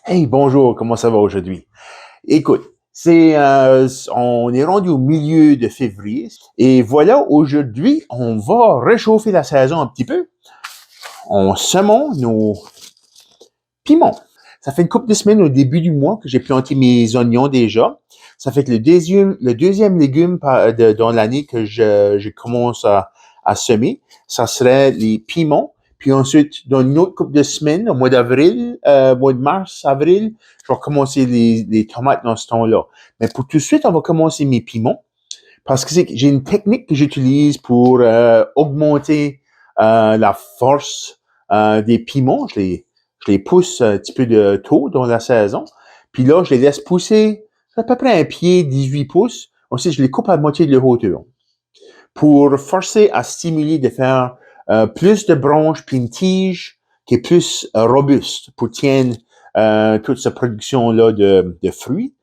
Hey, bonjour, comment ça va aujourd'hui? Écoute, on est rendu au milieu de février et voilà, aujourd'hui, on va réchauffer la saison un petit peu. On semonce nos piments. Ça fait une couple de semaines au début du mois que j'ai planté mes oignons déjà. Ça fait que le deuxième légume dans l'année que je commence à semer, ça serait les piments. Puis ensuite, dans une autre couple de semaines, au mois d'avril, mois de mars, avril, je vais recommencer les tomates dans ce temps-là. Mais pour tout de suite, on va commencer mes piments parce que j'ai une technique que j'utilise pour augmenter la force des piments. Je les pousse un petit peu de tôt dans la saison. Puis là, je les laisse pousser à peu près un pied, 18 pouces. Ensuite, je les coupe à moitié de leur hauteur pour forcer à stimuler de faire plus de branches puis une tige qui est plus robuste pour tenir toute cette production-là de fruits.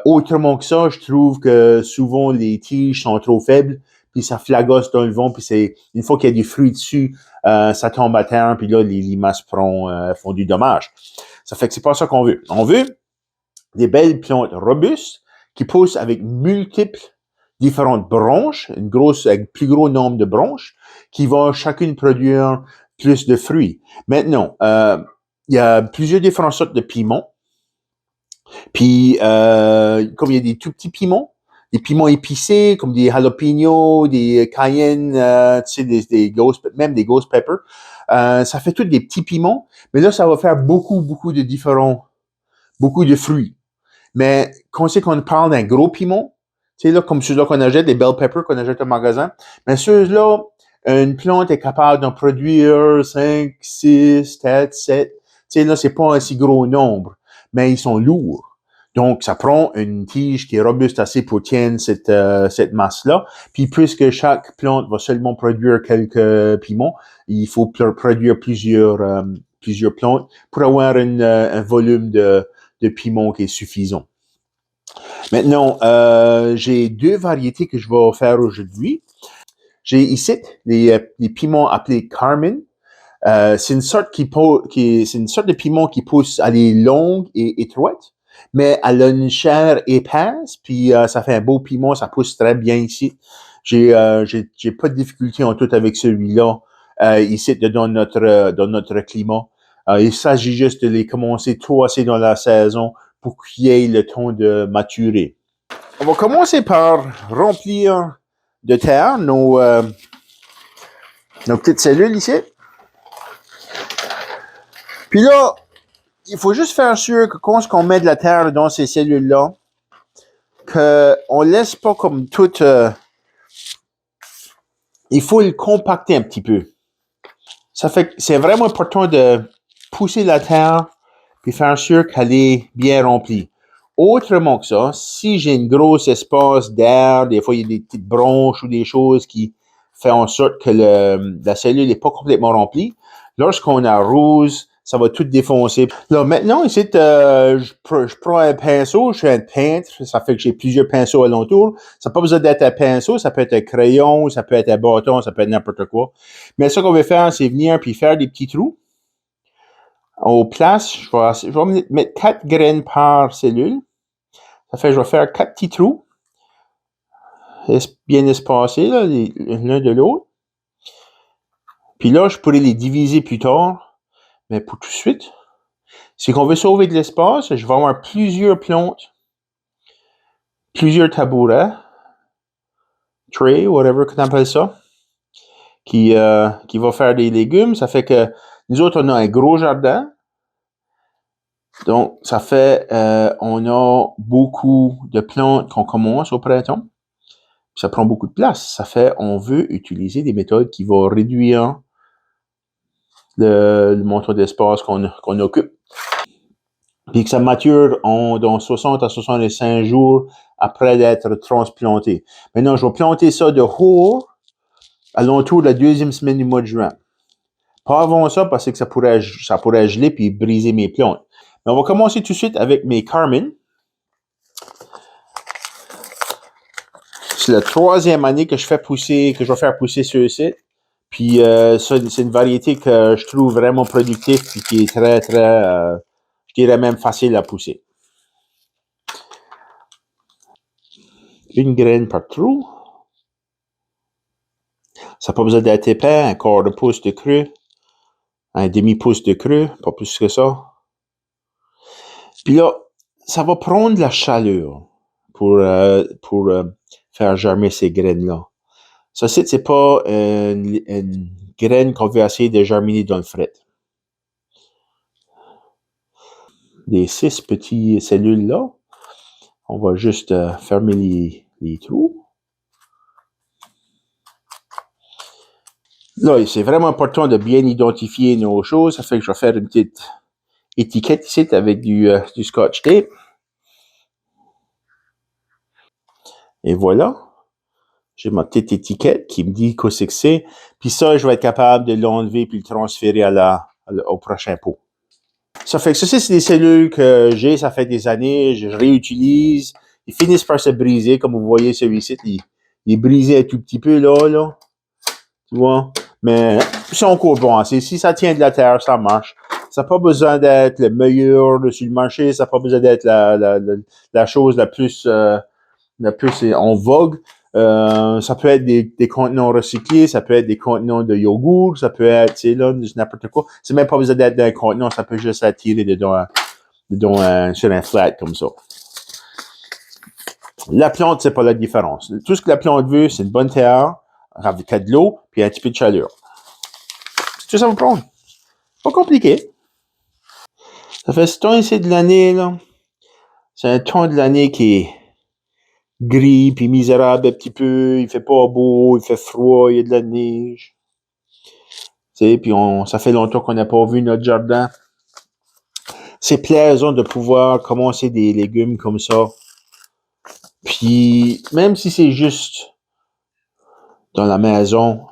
Autrement que ça, je trouve que souvent les tiges sont trop faibles, puis ça flagosse dans le vent, puis c'est une fois qu'il y a des fruits dessus, ça tombe à terre, puis là, les limaces font du dommage. Ça fait que c'est pas ça qu'on veut. On veut des belles plantes robustes qui poussent avec multiples différentes branches, avec plus gros nombre de branches, qui vont chacune produire plus de fruits. Maintenant, il y a plusieurs différentes sortes de piments. Puis, comme il y a des tout petits piments, des piments épicés, comme des jalapenos, des cayennes, tu sais, même des ghost peppers, ça fait tous des petits piments, mais là, ça va faire beaucoup de fruits. Mais quand c'est qu'on parle d'un gros piment, tu sais, là, comme ceux-là qu'on achète, les bell peppers qu'on achète au magasin, mais ceux-là, une plante est capable d'en produire 5, 6, 7, 7. Tu sais, là, c'est pas un si gros nombre, mais ils sont lourds. Donc, ça prend une tige qui est robuste assez pour tenir cette masse-là. Puis, puisque chaque plante va seulement produire quelques piments, il faut produire plusieurs plantes pour avoir un volume de piments qui est suffisant. Maintenant, j'ai deux variétés que je vais faire aujourd'hui. J'ai ici les piments appelés Carmen. C'est une sorte c'est une sorte de piment qui pousse, elle est longue et étroite, mais elle a une chair épaisse, puis ça fait un beau piment, ça pousse très bien ici. J'ai pas de difficulté en tout avec celui-là ici dans notre climat. Il s'agit juste de les commencer trop assez dans la saison pour qu'il y ait le temps de maturer. On va commencer par remplir de terre nos petites cellules ici. Puis là, il faut juste faire sûr que quand on met de la terre dans ces cellules-là, qu'on laisse pas comme tout... il faut le compacter un petit peu. Ça fait que c'est vraiment important de pousser la terre puis faire sûr qu'elle est bien remplie. Autrement que ça, si j'ai une grosse espace d'air, des fois il y a des petites branches ou des choses qui font en sorte que la cellule n'est pas complètement remplie, lorsqu'on arrose, ça va tout défoncer. Là, maintenant, ici, je prends un pinceau, je suis un peintre, ça fait que j'ai plusieurs pinceaux alentour. Ça n'a pas besoin d'être un pinceau, ça peut être un crayon, ça peut être un bâton, ça peut être n'importe quoi. Mais ce qu'on va faire, c'est venir puis faire des petits trous. Aux places, je vais mettre 4 graines par cellule. Ça fait que je vais faire 4 petits trous, bien espacés, là, l'un de l'autre. Puis là, je pourrais les diviser plus tard. Mais pour tout de suite, si on veut sauver de l'espace, je vais avoir plusieurs plantes, plusieurs tabourets, tray, whatever que tu appelles ça, qui va faire des légumes. Ça fait que nous autres, on a un gros jardin. Donc, ça fait, on a beaucoup de plantes qu'on commence au printemps. Ça prend beaucoup de place. Ça fait, on veut utiliser des méthodes qui vont réduire le montant d'espace qu'on occupe. Puis que ça mature dans 60 à 65 jours après d'être transplanté. Maintenant, je vais planter ça de haut à l'entour de la deuxième semaine du mois de juin. Pas avant ça, parce que ça pourrait geler puis briser mes plantes. Mais on va commencer tout de suite avec mes Carmen. C'est la troisième année que je vais faire pousser ceux-ci. Puis ça, c'est une variété que je trouve vraiment productive puis qui est très, très... Je dirais même facile à pousser. Une graine par trou. Ça n'a pas besoin d'être épais, un quart de pouce de creux, un demi-pouce de creux, pas plus que ça. Puis là, ça va prendre la chaleur pour faire germer ces graines-là. Ça, c'est pas une graine qu'on veut essayer de germiner dans le fret. Les 6 petites cellules-là, on va juste fermer les trous. Là, c'est vraiment important de bien identifier nos choses. Ça fait que je vais faire une petite étiquette ici avec du scotch tape. Et voilà. J'ai ma petite étiquette qui me dit qu'est-ce que c'est. Puis ça, je vais être capable de l'enlever puis le transférer au prochain pot. Ça fait que ça, c'est des cellules que j'ai, ça fait des années, je réutilise. Ils finissent par se briser, comme vous voyez celui-ci, il est brisé un tout petit peu là. Tu vois? Mais c'est encore bon. Si ça tient de la terre, ça marche. Ça n'a pas besoin d'être le meilleur sur le marché, ça n'a pas besoin d'être la chose la plus en vogue. Ça peut être des contenants recyclés, ça peut être des contenants de yogourt, ça peut être, tu sais, là, n'importe quoi. C'est même pas besoin d'être d'un contenant, ça peut juste être tiré sur un flat comme ça. La plante, c'est pas la différence. Tout ce que la plante veut, c'est une bonne terre, avec de l'eau, puis un petit peu de chaleur. C'est tout ça vous prendre. Pas compliqué. Ça fait ce temps ici de l'année, là. C'est un temps de l'année qui est gris, puis misérable un petit peu. Il fait pas beau, il fait froid, il y a de la neige. Tu sais, puis ça fait longtemps qu'on n'a pas vu notre jardin. C'est plaisant de pouvoir commencer des légumes comme ça. Puis, même si c'est juste dans la maison,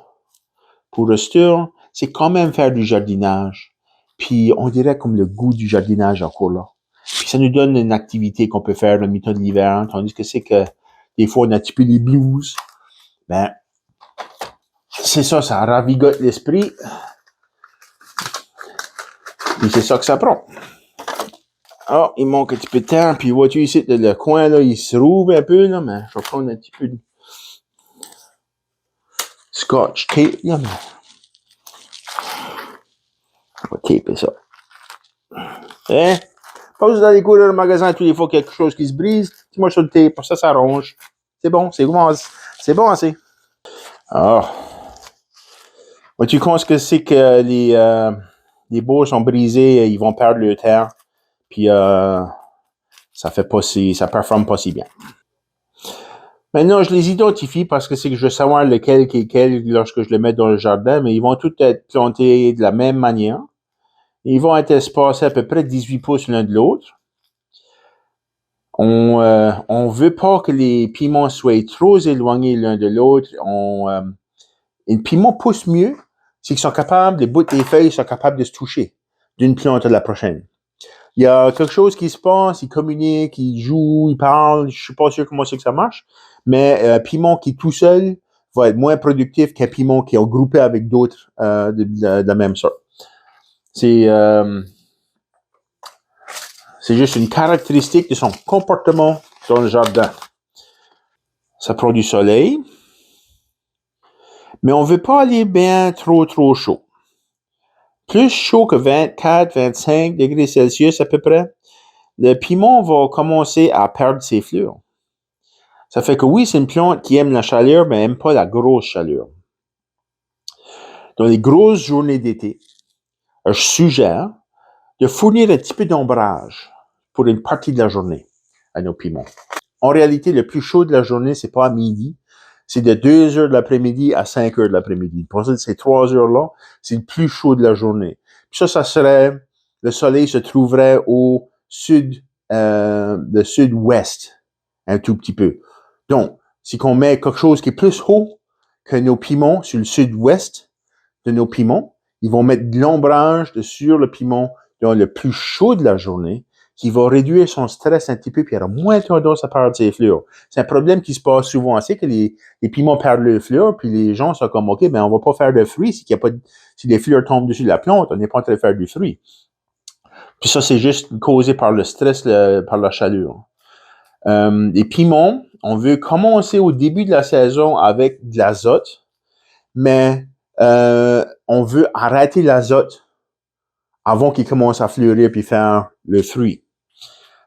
pour le stir, c'est quand même faire du jardinage. Puis, on dirait comme le goût du jardinage encore là. Puis, ça nous donne une activité qu'on peut faire le mi-temps de l'hiver, tandis que c'est que des fois, on a un petit peu les blues. Ben, c'est ça ravigote l'esprit. Puis, c'est ça que ça prend. Ah, il manque un petit peu de temps, puis vois-tu ici, le coin, là, il se rouvre un peu, là, mais je vais prendre un petit peu de scotch tape, là, mais on va taper ça. Hein? Pas besoin d'aller courir au magasin tous les fois qu'il y a quelque chose qui se brise. Dis-moi sur le tape, ça s'arrange. C'est bon, c'est bon assez. Ah. Vois-tu ce que c'est que les bouts sont brisés, ils vont perdre leur terre, puis ça performe pas si bien. Maintenant, je les identifie parce que c'est que je veux savoir lequel qui est quel lorsque je le mets dans le jardin, mais ils vont tous être plantés de la même manière. Ils vont être espacés à peu près 18 pouces l'un de l'autre. On veut pas que les piments soient trop éloignés l'un de l'autre. Un piment pousse mieux, c'est qu'ils sont capables, les bouts des feuilles sont capables de se toucher d'une plante à la prochaine. Il y a quelque chose qui se passe, ils communiquent, ils jouent, ils parlent, je suis pas sûr comment c'est que ça marche, mais un piment qui est tout seul va être moins productif qu'un piment qui est regroupé avec d'autres de la même sorte. C'est juste une caractéristique de son comportement dans le jardin. Ça prend du soleil, mais on veut pas aller bien trop chaud. Plus chaud que 24-25 degrés Celsius à peu près, le piment va commencer à perdre ses fleurs. Ça fait que oui, c'est une plante qui aime la chaleur, mais elle n'aime pas la grosse chaleur. Dans les grosses journées d'été, je suggère de fournir un petit peu d'ombrage pour une partie de la journée à nos piments. En réalité, le plus chaud de la journée, c'est pas à midi, c'est de 2 heures de l'après-midi à 5 heures de l'après-midi. Pour ça, ces 3 heures-là, c'est le plus chaud de la journée. Puis ça serait, le soleil se trouverait au le sud-ouest, un tout petit peu. Donc, si qu'on met quelque chose qui est plus haut que nos piments sur le sud-ouest de nos piments, ils vont mettre de l'ombrage sur le piment dans le plus chaud de la journée, qui va réduire son stress un petit peu, puis il aura moins tendance à perdre ses fleurs. C'est un problème qui se passe souvent, c'est que les piments perdent leurs fleurs, puis les gens sont comme, OK, ben on va pas faire de fruits si les fleurs tombent dessus de la plante, on n'est pas en train de faire du fruit. Puis ça, c'est juste causé par le stress, par la chaleur. Les piments, on veut commencer au début de la saison avec de l'azote, mais on veut arrêter l'azote avant qu'il commence à fleurir puis faire le fruit.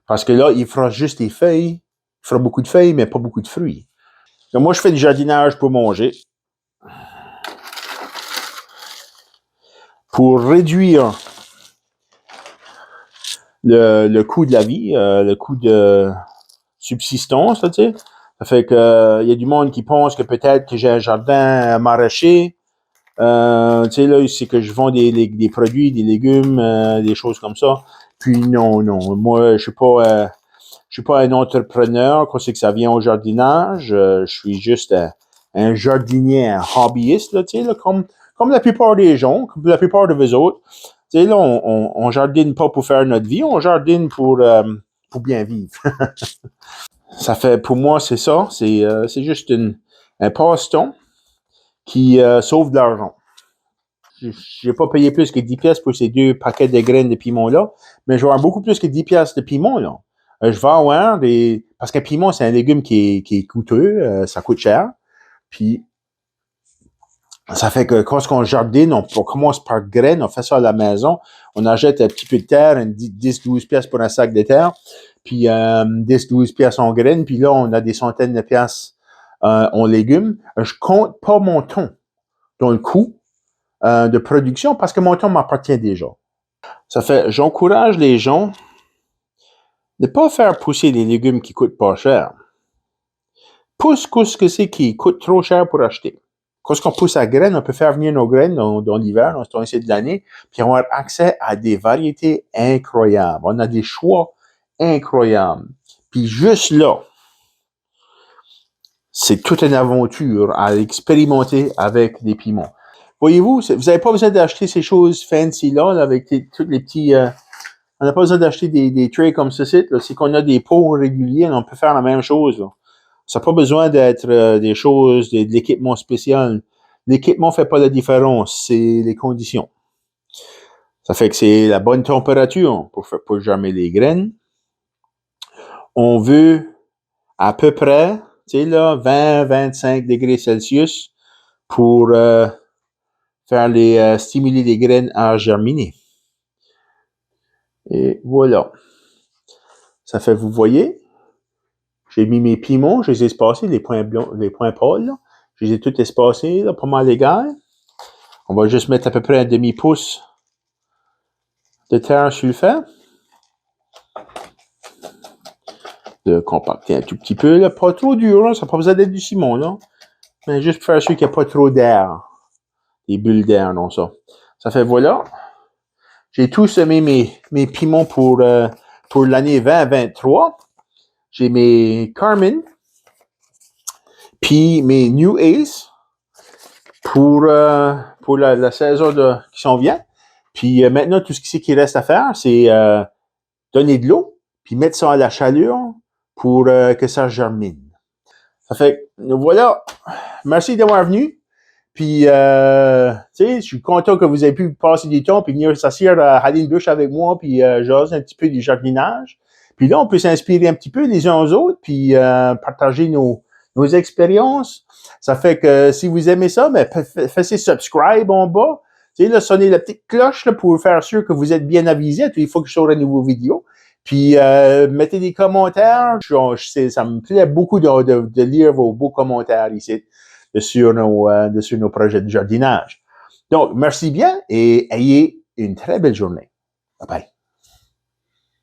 Parce que là, il fera juste des feuilles. Il fera beaucoup de feuilles, mais pas beaucoup de fruits. Donc moi, je fais du jardinage pour manger. Pour réduire le coût de la vie, le coût de subsistance, tu sais. Ça fait que y a du monde qui pense que peut-être que j'ai un jardin maraîcher. Tu sais, là, c'est que je vends des produits, des légumes, des choses comme ça. Puis non. Moi, je suis pas un entrepreneur, quand c'est que ça vient au jardinage. Je suis juste un jardinier, un hobbyiste, là, tu sais, là, comme la plupart des gens, comme la plupart de vous autres. Tu sais, là, on jardine pas pour faire notre vie, on jardine pour bien vivre. Ça fait, pour moi, c'est ça. C'est juste un passe-temps qui sauve de l'argent. Je n'ai pas payé plus que 10 pièces pour ces 2 paquets de graines de piment-là, mais je vais avoir beaucoup plus que 10 pièces de piment, là. Je vais avoir parce qu'un piment, c'est un légume qui est coûteux, ça coûte cher. Puis, ça fait que quand on jardine, on commence par graines, on fait ça à la maison, on achète un petit peu de terre, 10-12 pièces pour un sac de terre, puis 10-12 pièces en graines, puis là, on a des centaines de pièces en légumes. Je compte pas mon temps dans le coût de production parce que mon temps m'appartient déjà. Ça fait, j'encourage les gens de ne pas faire pousser des légumes qui coûtent pas cher. Pousse ce que c'est qui coûte trop cher pour acheter. Quand on pousse à graines, on peut faire venir nos graines dans l'hiver, dans ce temps-ci de l'année, puis on a accès à des variétés incroyables. On a des choix incroyables. Puis juste là, c'est toute une aventure à expérimenter avec des piments. Voyez-vous, vous n'avez pas besoin d'acheter ces choses fancy-là, avec tous les petits... on n'a pas besoin d'acheter des trays comme ceci. C'est qu'on a des pots réguliers, on peut faire la même chose. Là. Ça n'a pas besoin d'être des choses, de l'équipement spécial. L'équipement ne fait pas la différence, c'est les conditions. Ça fait que c'est la bonne température pour germer les graines. On veut à peu près, tu sais là, 20-25 degrés Celsius pour faire stimuler les graines à germiner. Et voilà. Ça fait, vous voyez, j'ai mis mes piments, je les ai espacés, les points pâles, là. Je les ai tous espacés, là, pas mal égal. On va juste mettre à peu près un demi-pouce de terre sur le fer. De compacter un tout petit peu, là. Pas trop dur, là. Ça n'a pas besoin d'être du ciment, là. Mais juste pour faire sûr qu'il n'y a pas trop d'air. Des bulles d'air, non, ça. Ça fait, voilà. J'ai tout semé mes piments pour l'année 2023. J'ai mes Carmen, puis mes New Ace pour la saison qui s'en vient. Puis maintenant, tout ce qui reste à faire, c'est donner de l'eau, puis mettre ça à la chaleur pour que ça germine. Ça fait, voilà. Merci d'avoir venu. Puis, tu sais, je suis content que vous ayez pu passer du temps puis venir s'asseoir à aller une douche avec moi puis jaser un petit peu du jardinage. Puis là, on peut s'inspirer un petit peu les uns aux autres puis partager nos expériences. Ça fait que si vous aimez ça, ben, faites subscribe en bas. Tu sais, là, sonnez la petite cloche là, pour faire sûr que vous êtes bien avisé toutes les fois que je sors une nouvelle vidéo. Puis, mettez des commentaires. Ça me plaît beaucoup de lire vos beaux commentaires ici sur nos projets de jardinage. Donc, merci bien et ayez une très belle journée. Bye bye.